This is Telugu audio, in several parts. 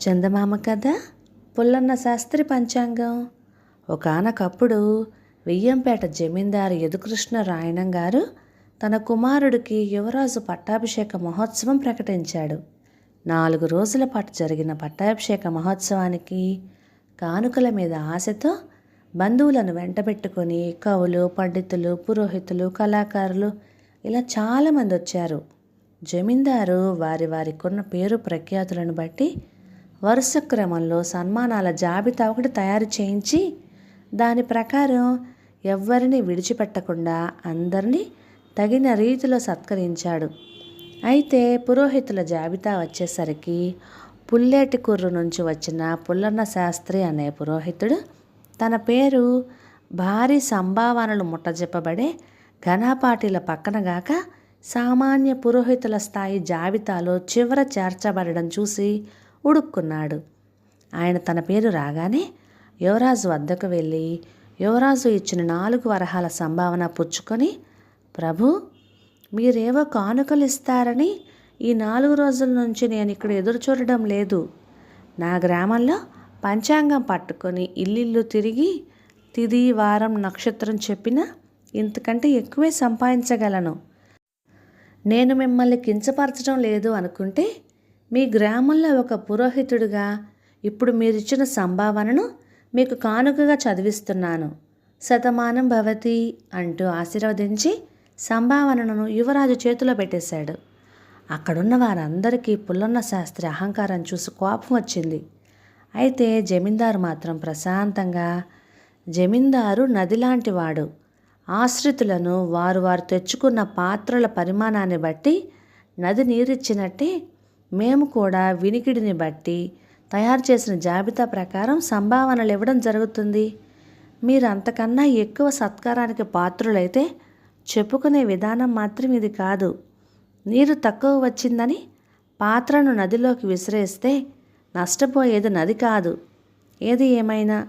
చందమామ కథ పుల్లన్న శాస్త్రి పంచాంగం. ఒకానొకప్పుడు వెయ్యంపేట జమీందారు యదుకృష్ణ రాయణం గారు తన కుమారుడికి యువరాజు పట్టాభిషేక మహోత్సవం ప్రకటించాడు. 4 రోజుల పాటు జరిగిన పట్టాభిషేక మహోత్సవానికి కానుకల మీద ఆశతో బంధువులను వెంటబెట్టుకొని కవులు, పండితులు, పురోహితులు, కళాకారులు ఇలా చాలామంది వచ్చారు. జమీందారు వారికున్న పేరు ప్రఖ్యాతులను బట్టి వరుస క్రమంలో సన్మానాల జాబితా ఒకటి తయారు చేయించి దాని ప్రకారం ఎవ్వరిని విడిచిపెట్టకుండా అందరినీ తగిన రీతిలో సత్కరించాడు. అయితే పురోహితుల జాబితా వచ్చేసరికి పుల్లేటికుర్రు నుంచి వచ్చిన పుల్లన్న శాస్త్రి అనే పురోహితుడు తన పేరు భారీ సంభావనలు ముట్టజెప్పబడే ఘనపాటిల పక్కనగాక సామాన్య పురోహితుల స్థాయి జాబితాలో చివర చేర్చబడడం చూసి ఉడుక్కున్నాడు. ఆయన తన పేరు రాగానే యువరాజు వద్దకు వెళ్ళి యువరాజు ఇచ్చిన 4 వరహాల సంభావన పుచ్చుకొని, ప్రభు, మీరేవో కానుకలు ఇస్తారని ఈ 4 రోజుల నుంచి నేను ఇక్కడ ఎదురు చూడడం లేదు. నా గ్రామంలో పంచాంగం పట్టుకొని ఇల్లు తిరిగి తిథి, వారం, నక్షత్రం చెప్పినా ఇంతకంటే ఎక్కువే సంపాదించగలను. నేను మిమ్మల్ని కించపరచడం లేదు అనుకుంటే మీ గ్రామంలో ఒక పురోహితుడిగా ఇప్పుడు మీరిచ్చిన సంభావనను మీకు కానుకగా చదివిస్తున్నాను. శతమానం భవతి అంటూ ఆశీర్వదించి సంభావనను యువరాజు చేతిలో పెట్టేశాడు. అక్కడున్న వారందరికీ పుల్లన్న శాస్త్రి అహంకారం చూసి కోపం వచ్చింది. అయితే జమీందారు మాత్రం ప్రశాంతంగా, జమీందారు నదిలాంటి వాడు, ఆశ్రితులను వారు తెచ్చుకున్న పాత్రల పరిమాణాన్ని బట్టి నది నీరిచ్చినట్టే మేము కూడా వినికిడిని బట్టి తయారు చేసిన జాబితా ప్రకారం సంభావనలు ఇవ్వడం జరుగుతుంది. మీరు అంతకన్నా ఎక్కువ సత్కారానికి పాత్రులైతే చెప్పుకునే విధానం మాత్రం ఇది కాదు. నీరు తక్కువ వచ్చిందని పాత్రను నదిలోకి విసిరేస్తే నష్టపోయేది నది కాదు. ఏది ఏమైనా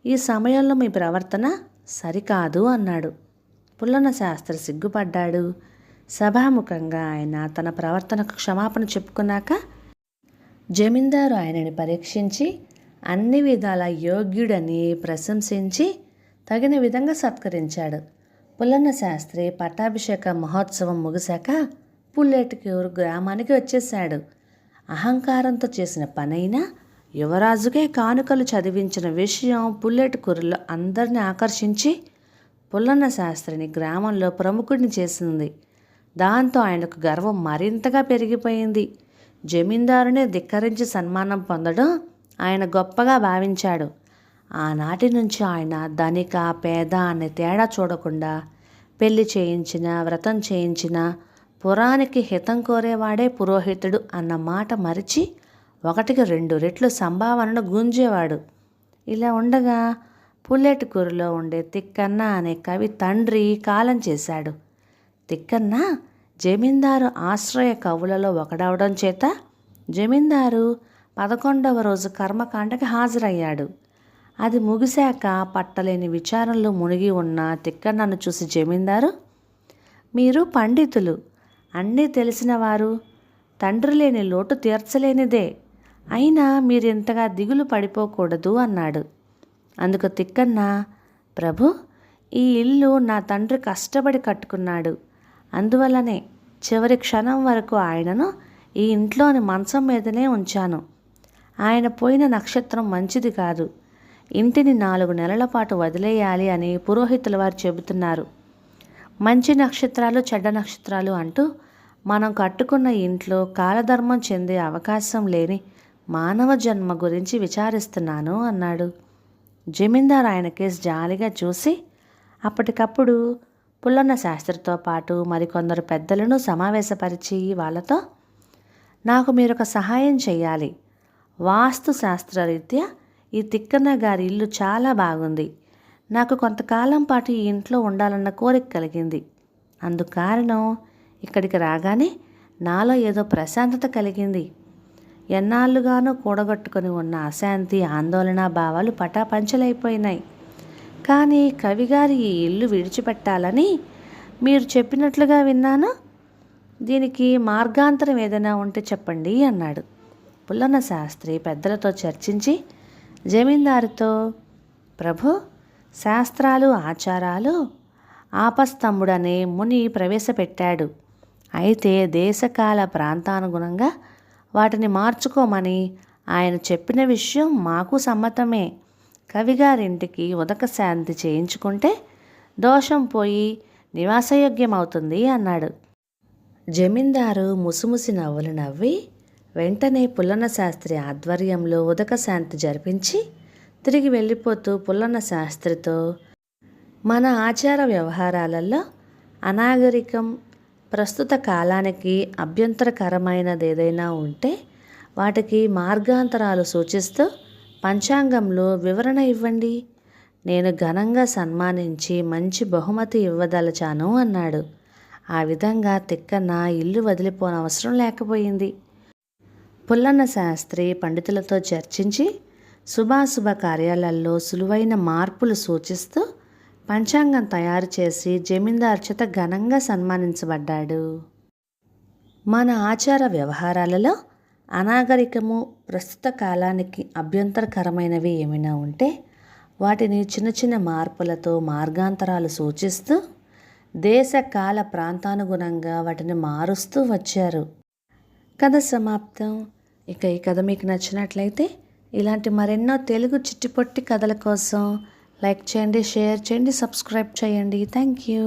ఈ సమయంలో మీ ప్రవర్తన సరికాదు అన్నాడు. పుల్లన్న శాస్త్రి సిగ్గుపడ్డాడు. సభాముఖంగా ఆయన తన ప్రవర్తనకు క్షమాపణ చెప్పుకున్నాక జమీందారు ఆయనని పరీక్షించి అన్ని విధాల యోగ్యుడని ప్రశంసించి తగిన విధంగా సత్కరించాడు. పుల్లన్న శాస్త్రి పట్టాభిషేక మహోత్సవం ముగిశాక పుల్లేటికూరు గ్రామానికి వచ్చేశాడు. అహంకారంతో చేసిన పనైనా యువరాజుకే కానుకలు చదివించిన విషయం పుల్లేటికూరులో అందరినీ ఆకర్షించి పుల్లన్న శాస్త్రిని గ్రామంలో ప్రముఖుడిని చేసింది. దాంతో ఆయనకు గర్వం మరింతగా పెరిగిపోయింది. జమీందారునే ధిక్కరించి సన్మానం పొందడం ఆయన గొప్పగా భావించాడు. ఆనాటి నుంచి ఆయన ధనిక, పేద అనే తేడా చూడకుండా పెళ్లి చేయించిన, వ్రతం చేయించిన పురానికి హితం కోరేవాడే పురోహితుడు అన్న మాట మరిచి 1కి 2 రెట్లు సంభావనను గుంజేవాడు. ఇలా ఉండగా పుల్లేటికూరులో ఉండే తిక్కన్న అనే కవి తండ్రి కాలం చేశాడు. తిక్కన్న జమీందారు ఆశ్రయ కవులలో ఒకడవడం చేత జమీందారు 11వ రోజు కర్మకాండకి హాజరయ్యాడు. అది ముగిశాక పట్టలేని విచారంలో మునిగి ఉన్న తిక్కన్నను చూసి జమీందారు, మీరు పండితులు, అన్నీ తెలిసినవారు, తండ్రి లేని లోటు తీర్చలేనిదే, అయినా మీరింతగా దిగులు పడిపోకూడదు అన్నాడు. అందుకు తిక్కన్న, ప్రభు, ఈ ఇల్లు నా తండ్రి కష్టపడి కట్టుకున్నాడు. అందువల్లనే చివరి క్షణం వరకు ఆయనను ఈ ఇంట్లోని మంచం మీదనే ఉంచాను. ఆయన పోయిన నక్షత్రం మంచిది కాదు. ఇంటిని 4 నెలల పాటు వదిలేయాలి అని పురోహితుల వారు చెబుతున్నారు. మంచి నక్షత్రాలు, చెడ్డ నక్షత్రాలు అంటూ మనం కట్టుకున్న ఇంట్లో కాలధర్మం చెందే అవకాశం లేని మానవ జన్మ గురించి విచారిస్తున్నాను అన్నాడు. జమీందారు ఆయన కేసు జాలిగా చూసి అప్పటికప్పుడు పుల్లన్న శాస్త్రితో పాటు మరికొందరు పెద్దలను సమావేశపరిచి వాళ్ళతో, నాకు మీరొక సహాయం చేయాలి. వాస్తు శాస్త్రరీత్యా ఈ తిక్కన్న గారి ఇల్లు చాలా బాగుంది. నాకు కొంతకాలం పాటు ఈ ఇంట్లో ఉండాలన్న కోరిక కలిగింది. అందుకారణం ఇక్కడికి రాగానే నాలో ఏదో ప్రశాంతత కలిగింది. ఎన్నాళ్ళుగానో కూడగట్టుకొని ఉన్న అశాంతి, ఆందోళన భావాలు పటాపంచలైపోయినాయి. కానీ కవిగారి ఈ ఇల్లు విడిచిపెట్టాలని మీరు చెప్పినట్లుగా విన్నాను. దీనికి మార్గాంతరం ఏదైనా ఉంటే చెప్పండి అన్నాడు. పుల్లన్న శాస్త్రి పెద్దలతో చర్చించి జమీందారుతో, ప్రభు, శాస్త్రాలు ఆచారాలు ఆపస్తంభుడనే ముని ప్రవేశపెట్టాడు. అయితే దేశకాల ప్రాంతానుగుణంగా వాటిని మార్చుకోమని ఆయన చెప్పిన విషయం మాకు సమ్మతమే. కవిగారింటికి ఉదక శాంతి చేయించుకుంటే దోషం పోయి నివాసయోగ్యమవుతుంది అన్నాడు. జమీందారు ముసిముసి నవ్వులు నవ్వి వెంటనే పుల్లన్న శాస్త్రి ఆధ్వర్యంలో ఉదక శాంతి జరిపించి తిరిగి వెళ్ళిపోతూ పుల్లన్న శాస్త్రితో, మన ఆచార వ్యవహారాలలో అనాగరికం, ప్రస్తుత కాలానికి అభ్యంతరకరమైనదేదైనా ఉంటే వాటికి మార్గాంతరాలు సూచిస్తూ పంచాంగంలో వివరణ ఇవ్వండి. నేను ఘనంగా సన్మానించి మంచి బహుమతి ఇవ్వదలచాను అన్నాడు. ఆ విధంగా తిక్కన ఇల్లు వదిలిపోనవసరం లేకపోయింది. పుల్లన్న శాస్త్రి పండితులతో చర్చించి శుభాశుభ కార్యాలలో సులువైన మార్పులు సూచిస్తూ పంచాంగం తయారు చేసి జమీందారు చేత ఘనంగా సన్మానించబడ్డాడు. మన ఆచార వ్యవహారాలలో అనాగరికము, ప్రస్తుత కాలానికి అభ్యంతరకరమైనవి ఏమైనా ఉంటే వాటిని చిన్న చిన్న మార్పులతో మార్గాంతరాలు సూచిస్తూ దేశ కాల ప్రాంతానుగుణంగా వాటిని మారుస్తూ వచ్చారు. కథ సమాప్తం. ఇక ఈ కథ మీకు నచ్చినట్లయితే ఇలాంటి మరెన్నో తెలుగు చిట్టిపొట్టి కథల కోసం లైక్ చేయండి, షేర్ చేయండి, సబ్స్క్రైబ్ చేయండి. Thank you.